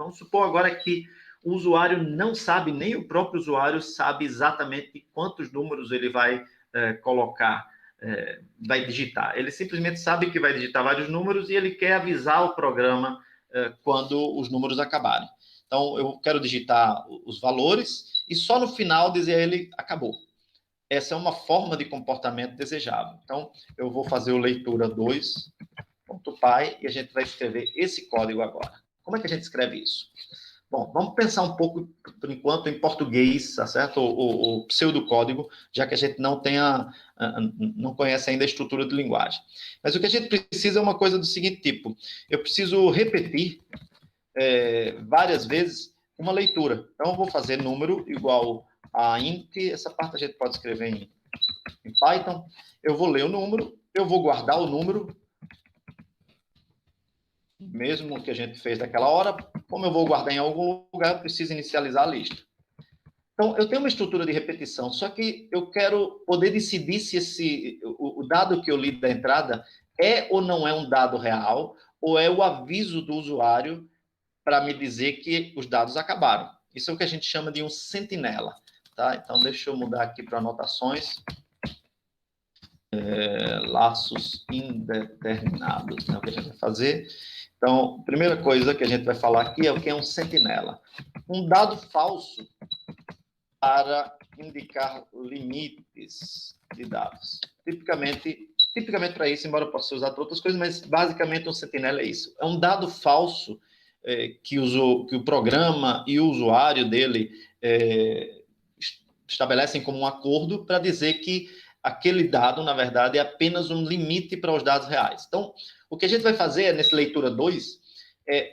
Vamos supor agora que o usuário não sabe, nem o próprio usuário sabe exatamente quantos números ele vai colocar, vai digitar. Ele simplesmente sabe que vai digitar vários números e ele quer avisar o programa quando os números acabarem. Então, eu quero digitar os valores e só no final dizer a ele, acabou. Essa é uma forma de comportamento desejável. Então, eu vou fazer o leitura 2.py e a gente vai escrever esse código agora. Como é que a gente escreve isso? Bom, vamos pensar um pouco, por enquanto, em português, tá certo? O pseudocódigo, já que a gente não conhece ainda a estrutura de linguagem. Mas o que a gente precisa é uma coisa do seguinte tipo. Eu preciso repetir várias vezes uma leitura. Então, eu vou fazer número igual a int, essa parte a gente pode escrever em Python. Eu vou ler o número, eu vou guardar o número, mesmo que a gente fez daquela hora. Como eu vou guardar em algum lugar, eu preciso inicializar a lista. Então, eu tenho uma estrutura de repetição, só que eu quero poder decidir se o dado que eu li da entrada é ou não é um dado real, ou é o aviso do usuário para me dizer que os dados acabaram. Isso é o que a gente chama de um sentinela. Tá? Então, deixa eu mudar aqui para anotações. Laços indeterminados, né? O que a gente vai fazer. Então, a primeira coisa que a gente vai falar aqui é o que é um sentinela. Um dado falso para indicar limites de dados. Tipicamente para isso, embora eu possa usar para outras coisas, mas basicamente um sentinela é isso. É um dado falso que o programa e o usuário dele estabelecem como um acordo para dizer que aquele dado, na verdade, é apenas um limite para os dados reais. Então, o que a gente vai fazer nessa leitura 2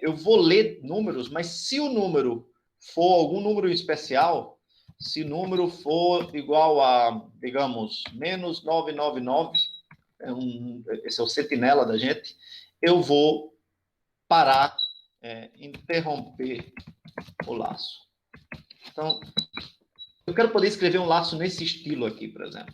eu vou ler números, mas se o número for algum número especial, se o número for igual a, digamos, menos 999, esse é o sentinela da gente, eu vou parar, interromper o laço. Então, eu quero poder escrever um laço nesse estilo aqui, por exemplo.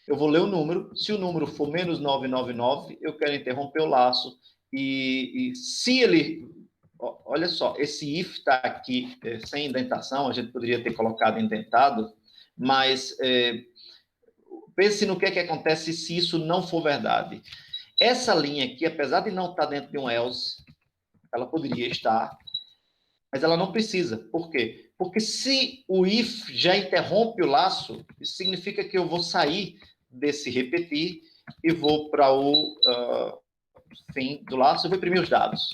Eu vou ler o número, se o número for menos 999, eu quero interromper o laço, e se ele... Olha só, esse if está aqui sem indentação, a gente poderia ter colocado indentado, mas pense no que acontece se isso não for verdade. Essa linha aqui, apesar de não estar dentro de um else, ela poderia estar, mas ela não precisa. Por quê? Porque se o if já interrompe o laço, isso significa que eu vou sair desse repetir e vou para o fim do laço e vou imprimir os dados.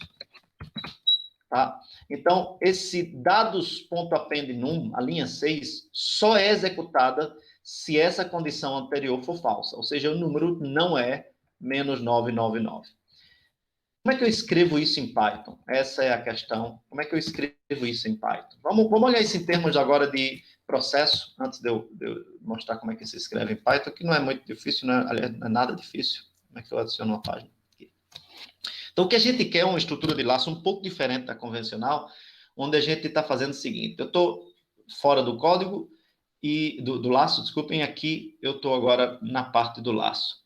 Tá? Então, esse dados.append num, a linha 6, só é executada se essa condição anterior for falsa, ou seja, o número não é menos 999. Como é que eu escrevo isso em Python? Essa é a questão. Como é que eu escrevo isso em Python? Vamos olhar isso em termos agora de processo, antes de eu mostrar como é que se escreve em Python, que não é muito difícil, não é nada difícil. Como é que eu adiciono uma página? Então, o que a gente quer é uma estrutura de laço um pouco diferente da convencional, onde a gente está fazendo o seguinte: eu estou fora do código e do laço, desculpem, aqui eu estou agora na parte do laço.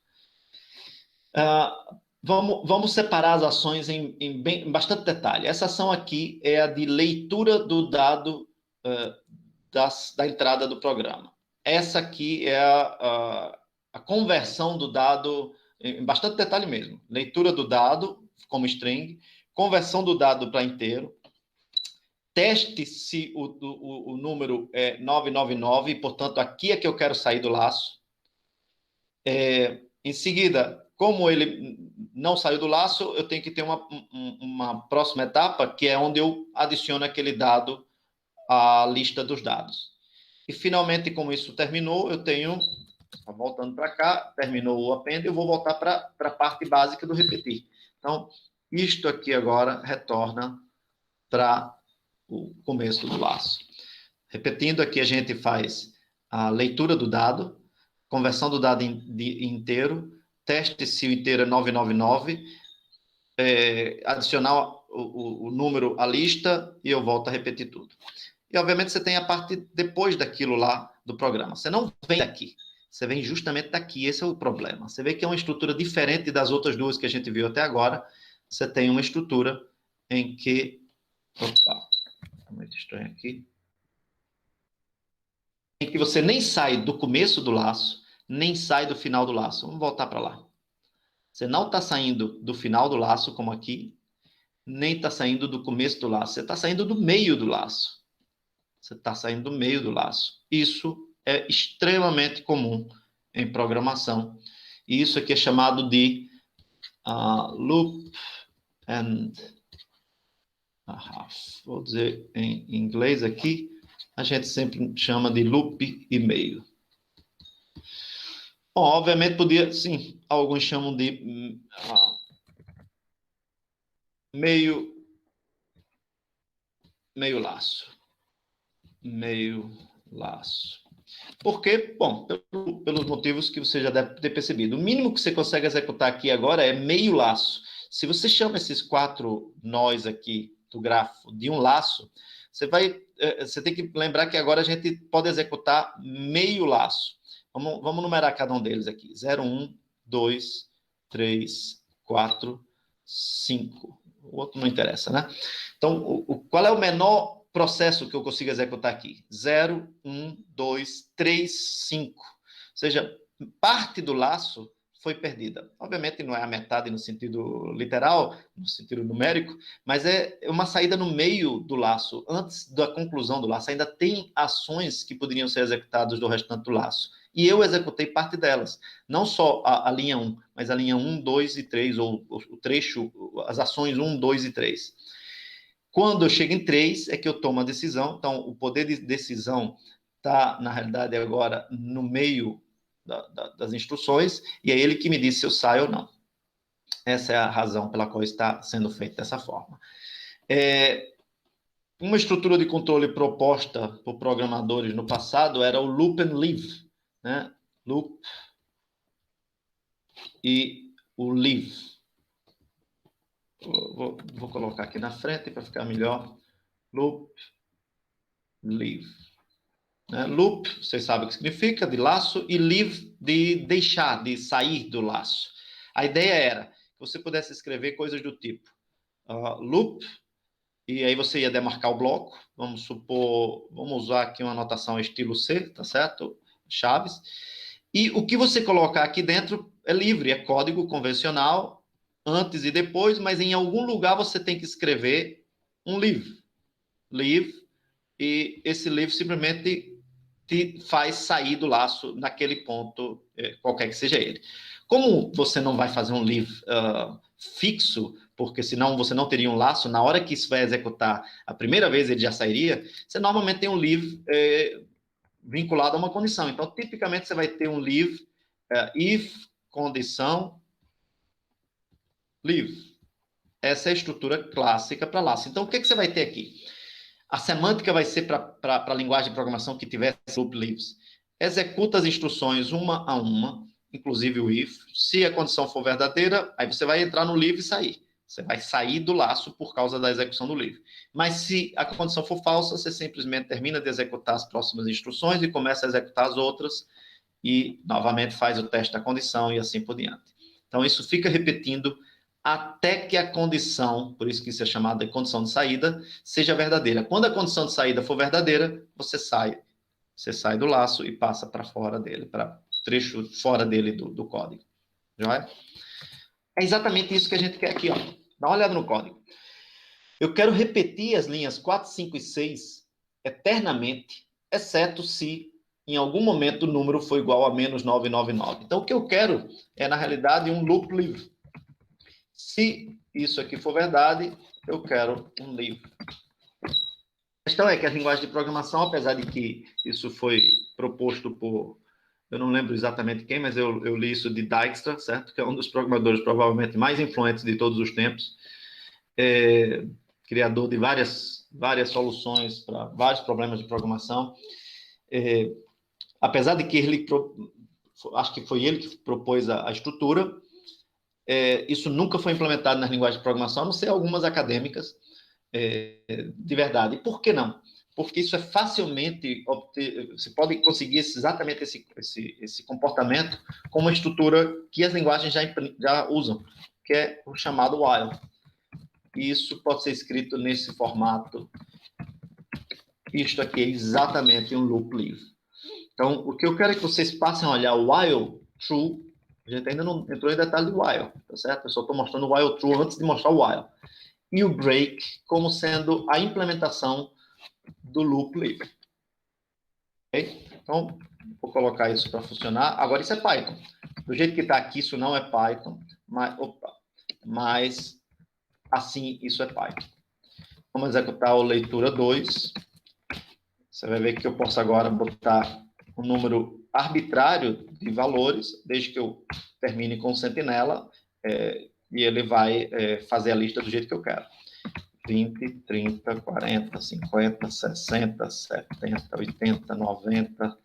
Vamos separar as ações em bastante detalhe. Essa ação aqui é a de leitura do dado da entrada do programa. Essa aqui é a conversão do dado, em bastante detalhe mesmo. Leitura do dado como string, conversão do dado para inteiro, teste se o número é 999, portanto, aqui é que eu quero sair do laço. Em seguida, como ele não saiu do laço, eu tenho que ter uma próxima etapa, que é onde eu adiciono aquele dado à lista dos dados. E, finalmente, como isso terminou, eu tenho, voltando para cá, terminou o append, eu vou voltar para a parte básica do repetir. Então, isto aqui agora retorna para o começo do laço. Repetindo, aqui a gente faz a leitura do dado, conversão do dado inteiro, teste se o inteiro é 999, adicionar o número à lista e eu volto a repetir tudo. E, obviamente, você tem a parte depois daquilo lá do programa. Você não vem daqui, você vem justamente daqui. Esse é o problema. Você vê que é uma estrutura diferente das outras duas que a gente viu até agora. Você tem uma estrutura em que Opa, tá muito estranho aqui. Em que você nem sai do começo do laço, nem sai do final do laço. Vamos voltar para lá. Você não está saindo do final do laço, como aqui, nem está saindo do começo do laço. Você está saindo do meio do laço. Você está saindo do meio do laço. Isso é extremamente comum em programação. E isso aqui é chamado de loop and a half. Vou dizer em inglês aqui, a gente sempre chama de loop e meio. Bom, obviamente podia, sim, alguns chamam de meio laço. Meio laço. Por quê? Bom, pelos motivos que você já deve ter percebido. O mínimo que você consegue executar aqui agora é meio laço. Se você chama esses 4 nós aqui do grafo de um laço, você tem que lembrar que agora a gente pode executar meio laço. Vamos numerar cada um deles aqui. 0, 1, 2, 3, 4, 5. O outro não interessa, né? Então, qual é o menor processo que eu consigo executar aqui? 0, 1, 2, 3, 5. Ou seja, parte do laço foi perdida. Obviamente não é a metade no sentido literal, no sentido numérico, mas é uma saída no meio do laço, antes da conclusão do laço. Ainda tem ações que poderiam ser executadas do restante do laço. E eu executei parte delas. Não só a linha 1, mas a linha 1, 2 e 3, ou o trecho, as ações 1, 2 e 3. Quando eu chego em 3, é que eu tomo a decisão. Então, o poder de decisão está, na realidade, agora no meio das instruções, e é ele que me diz se eu saio ou não. Essa é a razão pela qual está sendo feito dessa forma. Uma estrutura de controle proposta por programadores no passado era o loop and leave, né? Loop e o leave. Vou colocar aqui na frente para ficar melhor. Loop, leave. Loop, vocês sabem o que significa, de laço, e leave, de deixar, de sair do laço. A ideia era que você pudesse escrever coisas do tipo loop, e aí você ia demarcar o bloco, vamos usar aqui uma anotação estilo C, tá certo? Chaves. E o que você colocar aqui dentro é livre, é código convencional, antes e depois, mas em algum lugar você tem que escrever um leave. Leave, e esse leave simplesmente te faz sair do laço naquele ponto, qualquer que seja ele. Como você não vai fazer um leave fixo, porque senão você não teria um laço, na hora que isso vai executar, a primeira vez ele já sairia, você normalmente tem um leave vinculado a uma condição. Então, tipicamente, você vai ter um leave if, condição, leave. Essa é a estrutura clássica para laço. Então, o que você vai ter aqui? A semântica vai ser para a linguagem de programação que tiver loop leaves. Executa as instruções uma a uma, inclusive o if. Se a condição for verdadeira, aí você vai entrar no leave e sair. Você vai sair do laço por causa da execução do leave. Mas se a condição for falsa, você simplesmente termina de executar as próximas instruções e começa a executar as outras e, novamente, faz o teste da condição e assim por diante. Então, isso fica repetindo até que a condição, por isso que isso é chamada de condição de saída, seja verdadeira. Quando a condição de saída for verdadeira, você sai do laço e passa para fora dele, para trecho fora dele do código. Já é? É exatamente isso que a gente quer aqui, ó. Dá uma olhada no código. Eu quero repetir as linhas 4, 5 e 6 eternamente, exceto se em algum momento o número for igual a menos 999. Então, o que eu quero é, na realidade, um loop livre. Se isso aqui for verdade, eu quero um livro. A questão é que as linguagens de programação, apesar de que isso foi proposto por, eu não lembro exatamente quem, mas eu li isso de Dijkstra, certo? Que é um dos programadores provavelmente mais influentes de todos os tempos, criador de várias soluções para vários problemas de programação. Apesar de que ele, acho que foi ele que propôs a estrutura, isso nunca foi implementado nas linguagens de programação, a não ser algumas acadêmicas, de verdade. E por que não? Porque isso é facilmente você pode conseguir exatamente esse comportamento com uma estrutura que as linguagens já usam, que é o chamado while. isso pode ser escrito nesse formato. Isto aqui é exatamente um loop livre. Então, o que eu quero é que vocês passem a olhar o while true. A gente ainda não entrou em detalhe do while, tá certo? Eu só estou mostrando o while true antes de mostrar o while. E o break como sendo a implementação do loop livre. Okay? Então, vou colocar isso para funcionar. Agora, isso é Python. Do jeito que está aqui, isso não é Python, mas assim, isso é Python. Vamos executar o leitura 2. Você vai ver que eu posso agora botar um número arbitrário de valores, desde que eu termine com sentinela, e ele vai fazer a lista do jeito que eu quero. 20, 30, 40, 50, 60, 70, 80, 90,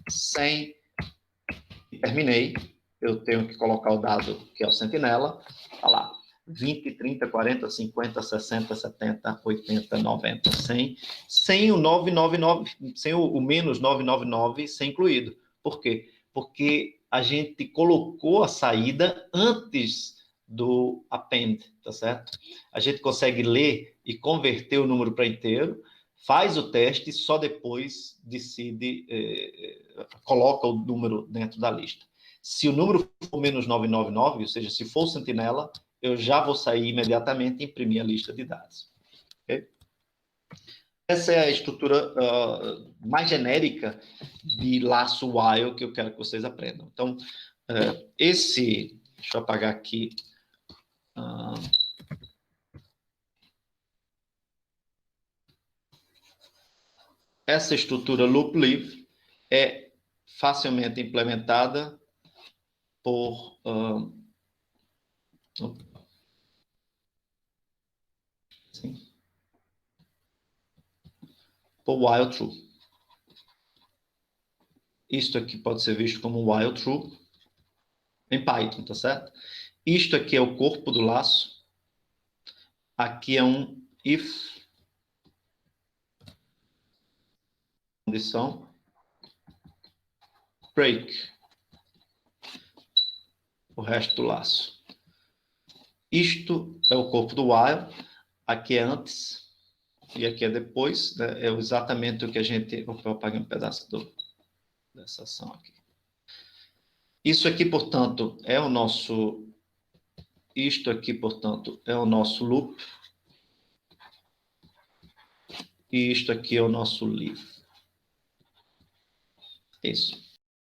100. E terminei. Eu tenho que colocar o dado que é o sentinela. Está lá. 20, 30, 40, 50, 60, 70, 80, 90, 100. Sem o 999, sem o menos 999 ser incluído. Por quê? Porque a gente colocou a saída antes do append, tá certo? A gente consegue ler e converter o número para inteiro, faz o teste e só depois decide, coloca o número dentro da lista. Se o número for menos 999, ou seja, se for sentinela, eu já vou sair imediatamente e imprimir a lista de dados. Okay? Essa é a estrutura mais genérica de laço while que eu quero que vocês aprendam. Então, deixa eu apagar aqui. Essa estrutura loop livre é facilmente implementada por while true. Isto aqui pode ser visto como while true em Python, tá certo? Isto aqui é o corpo do laço. Aqui é um if condição break. O resto do laço. Isto é o corpo do while. Aqui é antes e aqui é depois. Né? É exatamente o que a gente... Vou apagar um pedaço dessa ação aqui. Isso aqui, portanto, é o nosso... Isto aqui, portanto, é o nosso loop. E isto aqui é o nosso leaf. Isso.